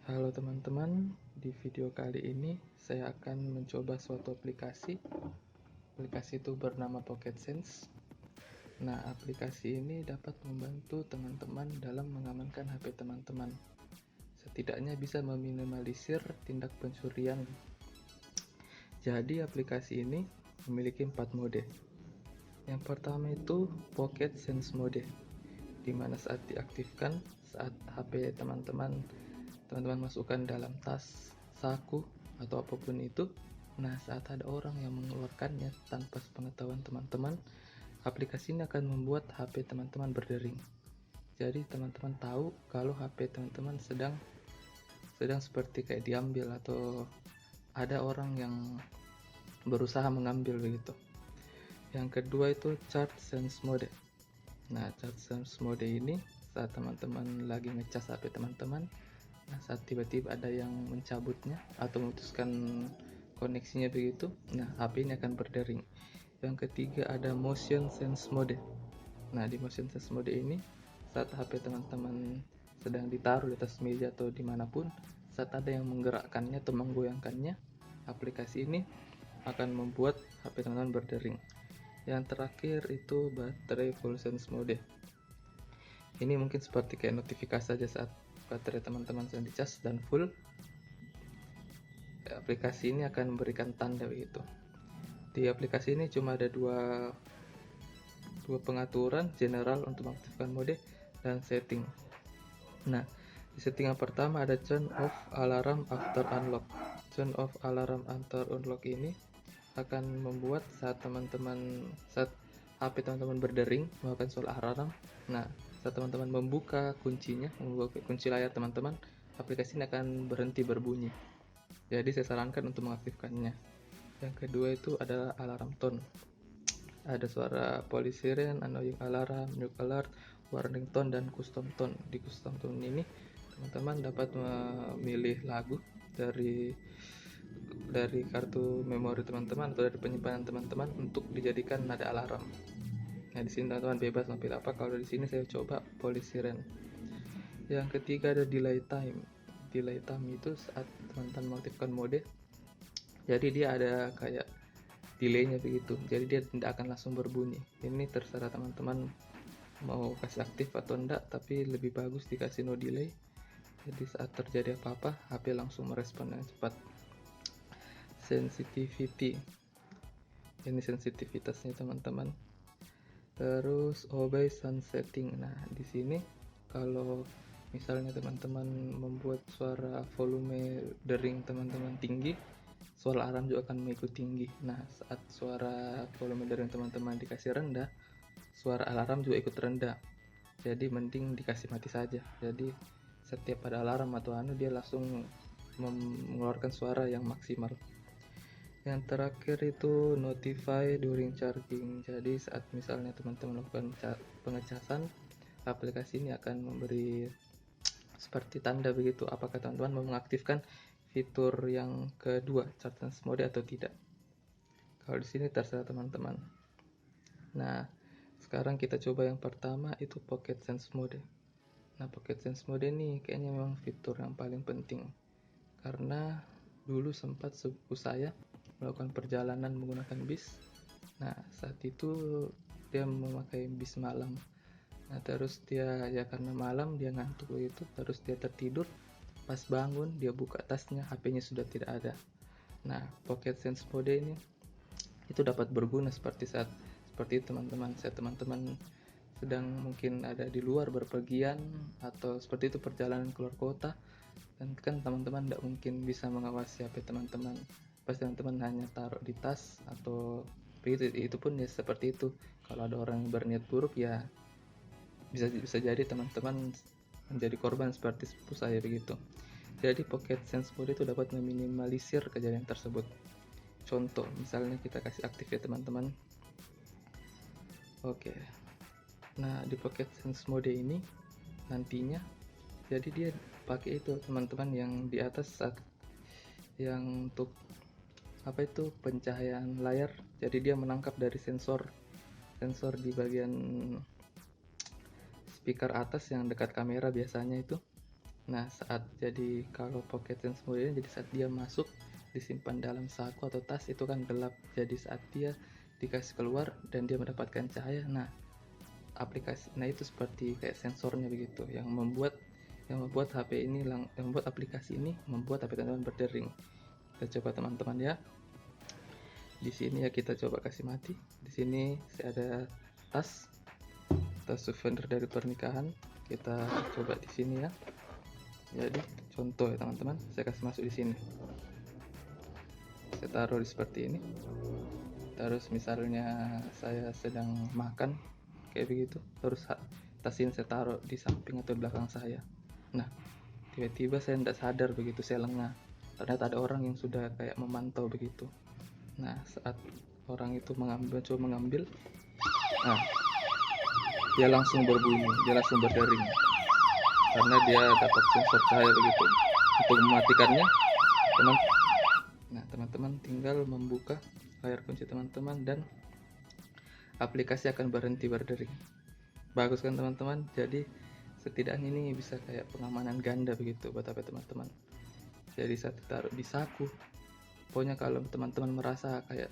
Halo teman-teman, di video kali ini saya akan mencoba suatu aplikasi. Aplikasi itu bernama Pocket Sense. Nah, aplikasi ini dapat membantu teman-teman dalam mengamankan HP teman-teman. Setidaknya bisa meminimalisir tindak pencurian. Jadi, aplikasi ini memiliki 4 mode. Yang pertama itu Pocket Sense Mode, di mana saat diaktifkan, saat HP teman-teman masukkan dalam tas, saku, atau apapun itu. Nah, saat ada orang yang mengeluarkannya tanpa sepengetahuan teman-teman, aplikasi ini akan membuat HP teman-teman berdering. Jadi teman-teman tahu kalau HP teman-teman sedang seperti kayak diambil atau ada orang yang berusaha mengambil begitu. Yang kedua itu Charge Sense Mode. Nah, Charge Sense Mode ini saat teman-teman lagi ngecas HP teman-teman, nah saat tiba-tiba ada yang mencabutnya atau memutuskan koneksinya begitu, nah HP ini akan berdering. Yang ketiga ada Motion Sense Mode. Nah, di Motion Sense Mode ini saat HP teman-teman sedang ditaruh di atas meja atau dimanapun, saat ada yang menggerakkannya atau menggoyangkannya, aplikasi ini akan membuat HP teman-teman berdering. Yang terakhir itu Battery Full Sense Mode. Ini mungkin seperti kayak notifikasi saja saat baterai teman-teman sedang dicas dan full, aplikasi ini akan memberikan tanda begitu. Di aplikasi ini cuma ada dua pengaturan general untuk mengaktifkan mode dan setting. Nah, di setting yang pertama ada turn off alarm after unlock. Turn off alarm after unlock ini akan membuat saat HP teman-teman berdering melakukan suara alarm. Nah, saat teman-teman membuka kuncinya, membuka kunci layar teman-teman, aplikasi ini akan berhenti berbunyi. Jadi saya sarankan untuk mengaktifkannya. Yang kedua itu adalah alarm tone. Ada suara police siren, annoying alarm, new alert, warning tone, dan custom tone. Di custom tone ini teman-teman dapat memilih lagu dari kartu memori teman-teman atau dari penyimpanan teman-teman untuk dijadikan nada alarm. Nah, di sini teman-teman bebas mau pilih apa. Kalau di sini saya coba police siren. Yang ketiga ada delay time. Delay time itu saat teman-teman mengaktifkan mode, jadi dia ada kayak delaynya begitu, jadi dia tidak akan langsung berbunyi. Ini terserah teman-teman mau kasih aktif atau enggak, tapi lebih bagus dikasih no delay, jadi saat terjadi apa-apa HP langsung merespon dengan cepat. Sensitivity, ini sensitivitasnya teman-teman. Terus obey sound setting. Nah, di sini kalau misalnya teman-teman membuat suara volume dering teman-teman tinggi, suara alarm juga akan mengikut tinggi. Nah, saat suara volume dering teman-teman dikasih rendah, suara alarm juga ikut rendah. Jadi mending dikasih mati saja. Jadi setiap ada alarm atau dia langsung mengeluarkan suara yang maksimal. Yang terakhir itu notify during charging. Jadi saat misalnya teman-teman melakukan pengecasan, aplikasi ini akan memberi seperti tanda begitu apakah teman-teman mau mengaktifkan fitur yang kedua, charge sense mode, atau tidak. Kalau di sini terserah teman-teman. Nah, sekarang kita coba yang pertama itu Pocket Sense Mode. Nah, Pocket Sense Mode ini kayaknya memang fitur yang paling penting, karena dulu sempat sepupu saya melakukan perjalanan menggunakan bis. Nah, saat itu dia memakai bis malam. Nah, terus dia karena malam dia ngantuk begitu, terus dia tertidur. Pas bangun dia buka tasnya, HP-nya sudah tidak ada. Nah, Pocket Sense Mode ini itu dapat berguna seperti itu teman-teman. Saat teman-teman sedang mungkin ada di luar berpergian atau seperti itu perjalanan keluar kota, dan kan teman-teman tidak mungkin bisa mengawasi HP teman-teman, pasti teman-teman hanya taruh di tas atau begitu. Itu pun ya seperti itu, kalau ada orang yang berniat buruk ya bisa jadi teman-teman menjadi korban seperti sepupu saya begitu. Jadi Pocket Sense Mode itu dapat meminimalisir kejadian tersebut. Contoh misalnya kita kasih aktif ya teman-teman. Oke. Nah, di Pocket Sense Mode ini nantinya jadi dia pakai itu teman-teman yang di atas saat yang untuk apa itu pencahayaan layar. Jadi dia menangkap dari sensor di bagian speaker atas yang dekat kamera biasanya itu. Nah, jadi kalau pocket sense mode ini, jadi saat dia masuk disimpan dalam saku atau tas itu kan gelap. Jadi saat dia dikasih keluar dan dia mendapatkan cahaya, nah itu seperti kayak sensornya begitu yang membuat HP ini yang membuat aplikasi ini membuat HP teman-teman berdering. Kita coba teman-teman ya. Di sini ya kita coba kasih mati. Di sini saya ada tas souvenir dari pernikahan. Kita coba di sini ya. Jadi contoh ya teman-teman, saya kasih masuk di sini. Saya taruh di seperti ini. Terus misalnya saya sedang makan kayak begitu, terus tas ini saya taruh di samping atau belakang saya. Nah, tiba-tiba saya tidak sadar begitu, saya lengah. Ternyata ada orang yang sudah kayak memantau begitu. Nah, saat orang itu coba mengambil, nah dia langsung berbunyi, dia langsung berdering karena dia dapat sensor cahaya begitu. Untuk mematikannya, teman-teman tinggal membuka layar kunci teman-teman dan aplikasi akan berhenti berdering. Bagus kan teman-teman? Jadi setidaknya ini bisa kayak pengamanan ganda begitu buat HP teman-teman. Jadi saat ditaruh di saku, pokoknya kalau teman-teman merasa kayak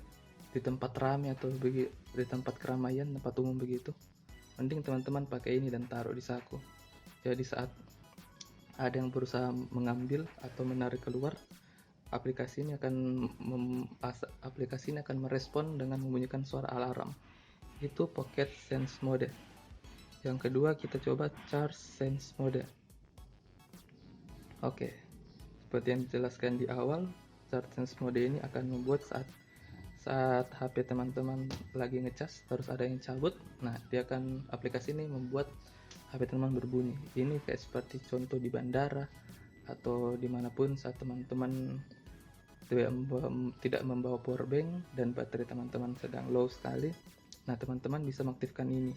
di tempat ramai atau di tempat keramaian, tempat umum begitu, mending teman-teman pakai ini dan taruh di saku. Jadi saat ada yang berusaha mengambil atau menarik keluar, aplikasi ini akan merespon dengan membunyikan suara alarm. Itu pocket sense mode. Yang kedua kita coba charge sense mode. Oke, seperti yang dijelaskan di awal, charge sense mode ini akan membuat saat HP teman-teman lagi ngecas terus ada yang cabut, nah aplikasi ini membuat HP teman berbunyi. Ini kayak seperti contoh di bandara atau dimanapun saat teman-teman tidak membawa powerbank dan baterai teman-teman sedang low sekali, nah teman-teman bisa mengaktifkan ini.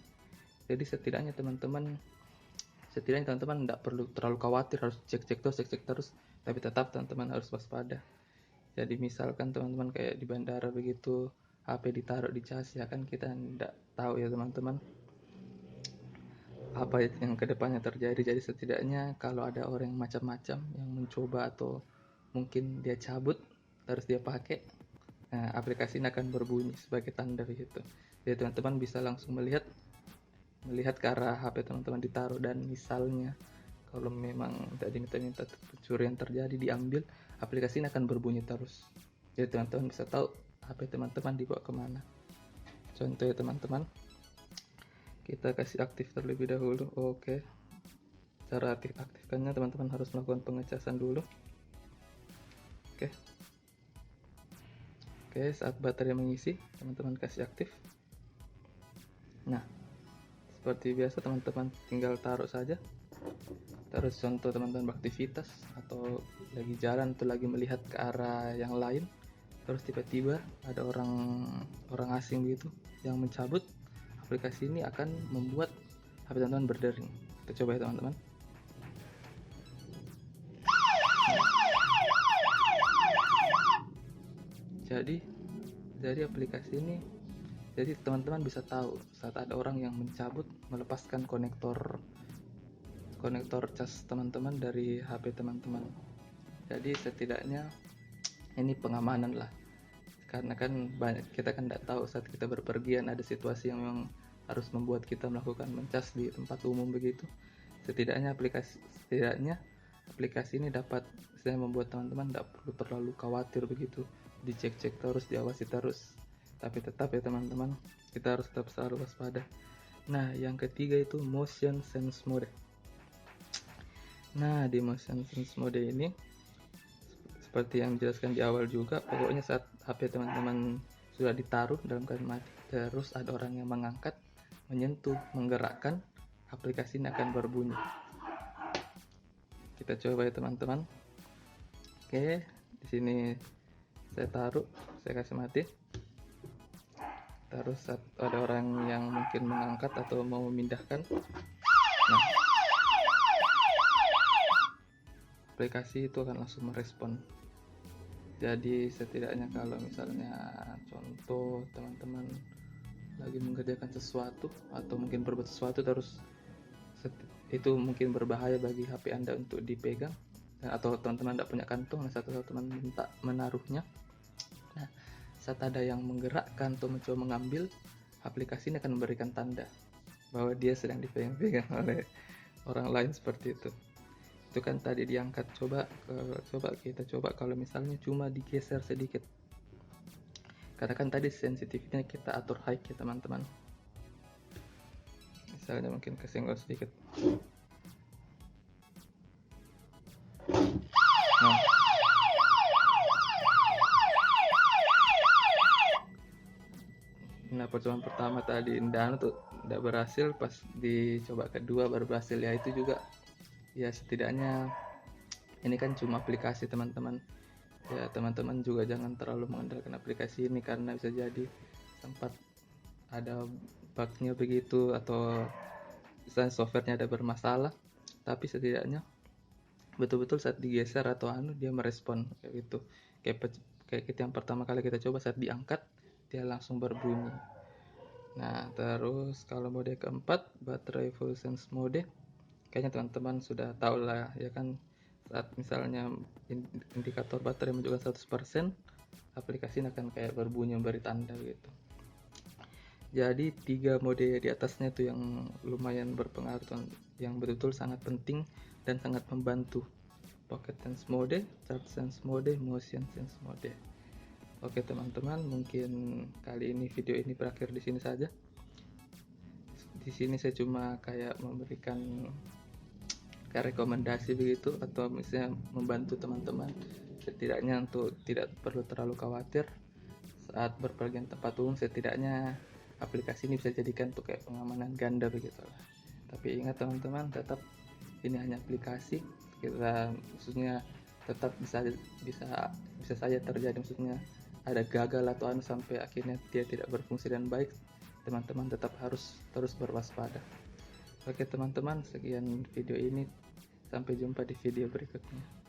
Jadi setidaknya teman-teman tidak perlu terlalu khawatir harus cek terus, tapi tetap teman-teman harus waspada. Jadi misalkan teman-teman kayak di bandara begitu, HP ditaruh di cas, ya kan kita tidak tahu ya teman-teman apa yang kedepannya terjadi. Jadi setidaknya kalau ada orang yang macam-macam yang mencoba atau mungkin dia cabut terus dia pakai, nah aplikasi ini akan berbunyi sebagai tanda begitu. Jadi teman-teman bisa langsung melihat ke arah HP teman-teman ditaruh, dan misalnya kalau memang tidak diminta pencurian terjadi diambil, aplikasi ini akan berbunyi terus. Jadi teman-teman bisa tahu HP teman-teman dibawa kemana. Contoh ya teman-teman, kita kasih aktif terlebih dahulu. Oke, cara aktifkannya teman-teman harus melakukan pengecasan dulu. Oke, saat baterai mengisi teman-teman kasih aktif. Nah, seperti biasa teman-teman tinggal taruh saja. Terus contoh teman-teman beraktivitas atau lagi jalan atau lagi melihat ke arah yang lain, terus tiba-tiba ada orang asing begitu yang mencabut, aplikasi ini akan membuat HP teman-teman berdering. Kita coba ya teman-teman. Jadi aplikasi ini, jadi teman-teman bisa tahu saat ada orang yang mencabut, melepaskan konektor cas teman-teman dari HP teman-teman. Jadi setidaknya ini pengamanan lah, karena kan kita kan tidak tahu saat kita berpergian ada situasi yang memang harus membuat kita melakukan mencas di tempat umum begitu. Setidaknya aplikasi ini dapat membuat teman-teman tidak perlu terlalu khawatir begitu, dicek terus, diawasi terus. Tapi tetap ya teman-teman, kita harus tetap selalu waspada. Nah, yang ketiga itu motion sense mode. Nah, di motion sense mode ini seperti yang dijelaskan di awal juga, pokoknya saat HP teman-teman sudah ditaruh dalam keadaan mati, terus ada orang yang mengangkat, menyentuh, menggerakkan, aplikasi ini akan berbunyi. Kita coba ya teman-teman. Oke, di sini saya taruh, saya kasih mati. Terus saat ada orang yang mungkin mengangkat atau mau memindahkan, nah aplikasi itu akan langsung merespon. Jadi setidaknya kalau misalnya contoh teman-teman lagi mengerjakan sesuatu atau mungkin berbuat sesuatu terus itu mungkin berbahaya bagi HP Anda untuk dipegang, atau teman-teman tidak punya kantong, nah satu teman minta menaruhnya. Nah, saat ada yang menggerakkan atau mencoba mengambil, aplikasi ini akan memberikan tanda bahwa dia sedang dipegang-pegang oleh orang lain seperti itu. Itu kan tadi diangkat. Coba kita coba kalau misalnya cuma digeser sedikit. Karena kan tadi sensitifnya kita atur high ya teman-teman. Misalnya mungkin kesenggol sedikit. Nah, percobaan pertama tadi dan tuh tidak berhasil, pas dicoba kedua baru berhasil. Ya itu juga ya setidaknya ini kan cuma aplikasi teman-teman. Ya teman-teman juga jangan terlalu mengandalkan aplikasi ini, karena bisa jadi sempat ada bugnya begitu, atau misalnya softwarenya ada bermasalah, tapi setidaknya betul-betul saat digeser atau dia merespon kayak gitu. Kayak kita yang pertama kali kita coba, saat diangkat dia langsung berbunyi. Nah, terus kalau mode keempat, baterai full sense mode, kayaknya teman-teman sudah tahu lah ya kan. Saat misalnya indikator baterai menunjukkan 100%, aplikasi ini akan kayak berbunyi memberi tanda gitu. Jadi 3 mode di atasnya tuh yang lumayan berpengaruh, yang betul-betul sangat penting dan sangat membantu. Pocket sense mode, charge sense mode, motion sense mode. Oke teman-teman, mungkin kali ini video ini berakhir di sini saja. Di sini saya cuma kayak memberikan kayak rekomendasi begitu, atau misalnya membantu teman-teman setidaknya untuk tidak perlu terlalu khawatir saat berpergian tempat umum. Setidaknya aplikasi ini bisa jadikan untuk kayak pengamanan ganda begitu lah. Tapi ingat teman-teman, tetap ini hanya aplikasi. Kita maksudnya tetap bisa saja terjadi, maksudnya ada gagal atau sampai akhirnya dia tidak berfungsi dengan baik. Teman-teman tetap harus terus berwaspada. Oke teman-teman, sekian video ini. Sampai jumpa di video berikutnya.